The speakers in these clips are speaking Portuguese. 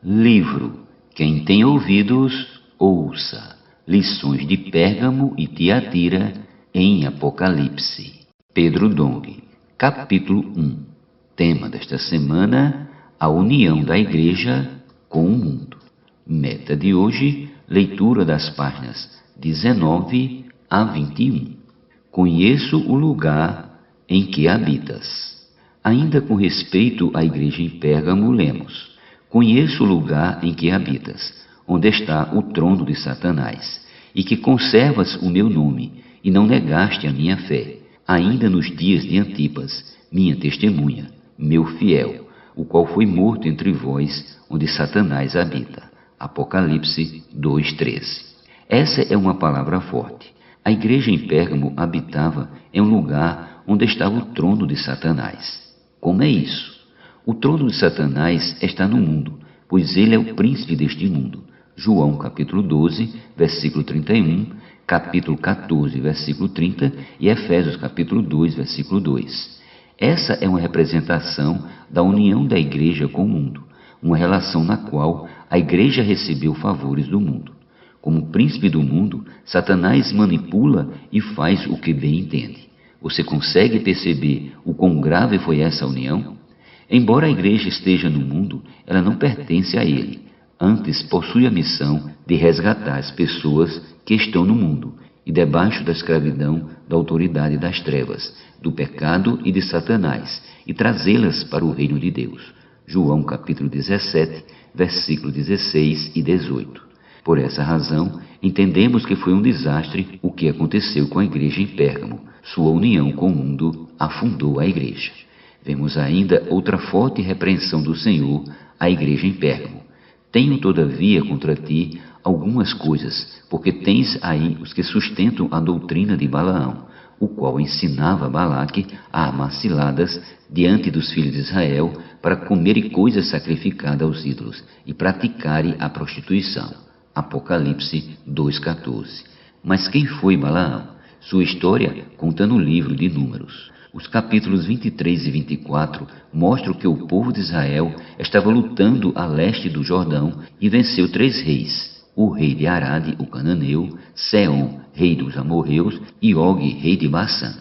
Livro: Quem tem ouvidos, ouça. Lições de Pérgamo e Tiatira em Apocalipse. Pedro Dong. Capítulo 1. Tema desta semana: a união da Igreja com o mundo. Meta de hoje: leitura das páginas 19 a 21. Conheço o lugar em que habitas. Ainda com respeito à igreja em Pérgamo, lemos: Conheço o lugar em que habitas, onde está o trono de Satanás, e que conservas o meu nome, e não negaste a minha fé, ainda nos dias de Antipas, minha testemunha, meu fiel, o qual foi morto entre vós, onde Satanás habita. Apocalipse 2:13. Essa é uma palavra forte. A igreja em Pérgamo habitava em um lugar onde estava o trono de Satanás. Como é isso? O trono de Satanás está no mundo, pois ele é o príncipe deste mundo. João capítulo 12, versículo 31, capítulo 14, versículo 30 e Efésios capítulo 2, versículo 2. Essa é uma representação da união da igreja com o mundo, uma relação na qual a igreja recebeu favores do mundo. Como príncipe do mundo, Satanás manipula e faz o que bem entende. Você consegue perceber o quão grave foi essa união? Embora a igreja esteja no mundo, ela não pertence a ele. Antes, possui a missão de resgatar as pessoas que estão no mundo e debaixo da escravidão da autoridade das trevas, do pecado e de Satanás, e trazê-las para o reino de Deus. João capítulo 17, versículos 16 e 18. Por essa razão, entendemos que foi um desastre o que aconteceu com a igreja em Pérgamo. Sua união com o mundo afundou a igreja. Vemos ainda outra forte repreensão do Senhor à igreja em Pérgamo. Tenho, todavia, contra ti algumas coisas, porque tens aí os que sustentam a doutrina de Balaão, o qual ensinava Balaque a armar ciladas diante dos filhos de Israel para comerem coisas sacrificadas aos ídolos e praticarem a prostituição. Apocalipse 2:14. Mas quem foi Balaão? Sua história conta no livro de Números. Os capítulos 23 e 24 mostram que o povo de Israel estava lutando a leste do Jordão e venceu 3 reis: o rei de Arade, o cananeu, Seom, rei dos amorreus, e Og, rei de Bassã.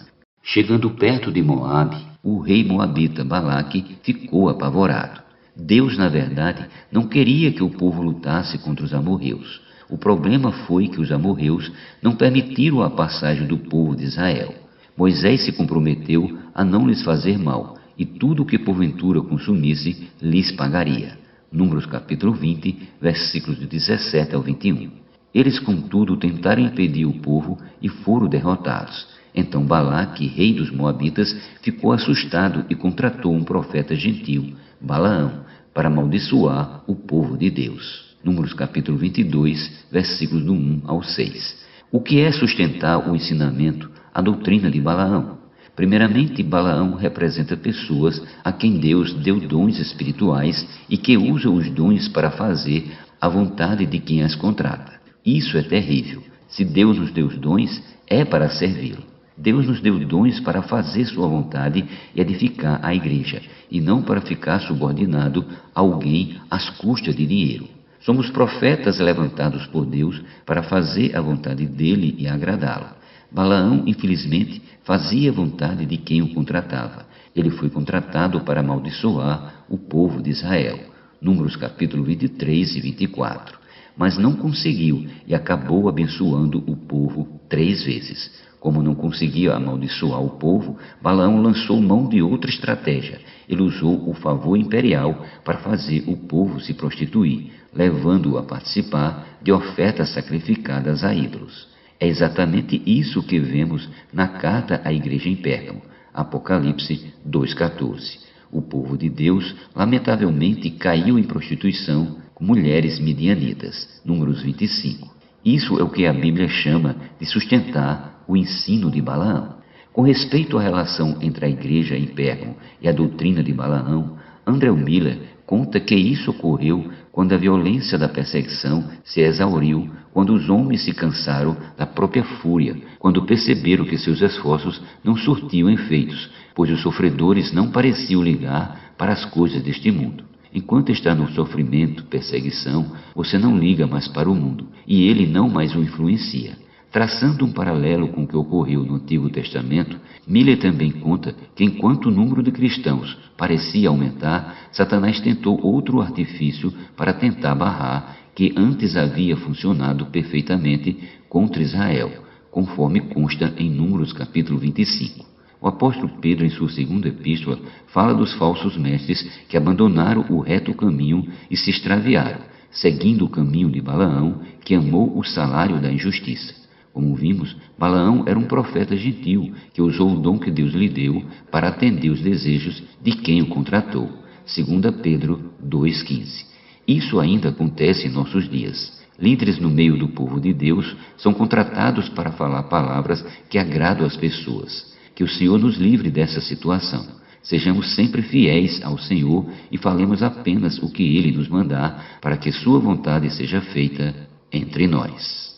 Chegando perto de Moabe, o rei moabita Balaque ficou apavorado. Deus, na verdade, não queria que o povo lutasse contra os amorreus. O problema foi que os amorreus não permitiram a passagem do povo de Israel. Moisés se comprometeu a não lhes fazer mal, e tudo o que porventura consumisse lhes pagaria. Números capítulo 20, versículos de 17 ao 21. Eles, contudo, tentaram impedir o povo e foram derrotados. Então Balaque, rei dos moabitas, ficou assustado e contratou um profeta gentil, Balaão, para amaldiçoar o povo de Deus. Números capítulo 22, versículos do 1 ao 6. O que é sustentar o ensinamento, a doutrina de Balaão? Primeiramente, Balaão representa pessoas a quem Deus deu dons espirituais e que usam os dons para fazer a vontade de quem as contrata. Isso é terrível. Se Deus nos deu dons, é para servi-lo. Deus nos deu dons para fazer sua vontade e edificar a igreja, e não para ficar subordinado a alguém às custas de dinheiro. Somos profetas levantados por Deus para fazer a vontade dele e agradá-lo. Balaão, infelizmente, fazia a vontade de quem o contratava. Ele foi contratado para amaldiçoar o povo de Israel. Números capítulo 23 e 24. Mas não conseguiu e acabou abençoando o povo 3 vezes. Como não conseguia amaldiçoar o povo, Balaão lançou mão de outra estratégia. Ele usou o favor imperial para fazer o povo se prostituir, levando-o a participar de ofertas sacrificadas a ídolos. É exatamente isso que vemos na carta à igreja em Pérgamo, Apocalipse 2:14. O povo de Deus, lamentavelmente, caiu em prostituição com mulheres midianitas, Números 25. Isso é o que a Bíblia chama de sustentar o ensino de Balaão. Com respeito à relação entre a igreja em Pérgamo e a doutrina de Balaão, Andrew Miller conta que isso ocorreu quando a violência da perseguição se exauriu, quando os homens se cansaram da própria fúria, quando perceberam que seus esforços não surtiam efeitos, pois os sofredores não pareciam ligar para as coisas deste mundo. Enquanto está no sofrimento, perseguição, você não liga mais para o mundo e ele não mais o influencia. Traçando um paralelo com o que ocorreu no Antigo Testamento, Miller também conta que enquanto o número de cristãos parecia aumentar, Satanás tentou outro artifício para tentar barrar que antes havia funcionado perfeitamente contra Israel, conforme consta em Números capítulo 25. O apóstolo Pedro, em sua segunda epístola, fala dos falsos mestres que abandonaram o reto caminho e se extraviaram, seguindo o caminho de Balaão, que amou o salário da injustiça. Como vimos, Balaão era um profeta gentil que usou o dom que Deus lhe deu para atender os desejos de quem o contratou. 2 Pedro 2,15. Isso ainda acontece em nossos dias. Líderes no meio do povo de Deus são contratados para falar palavras que agradam às pessoas. Que o Senhor nos livre dessa situação. Sejamos sempre fiéis ao Senhor e falemos apenas o que Ele nos mandar para que Sua vontade seja feita entre nós.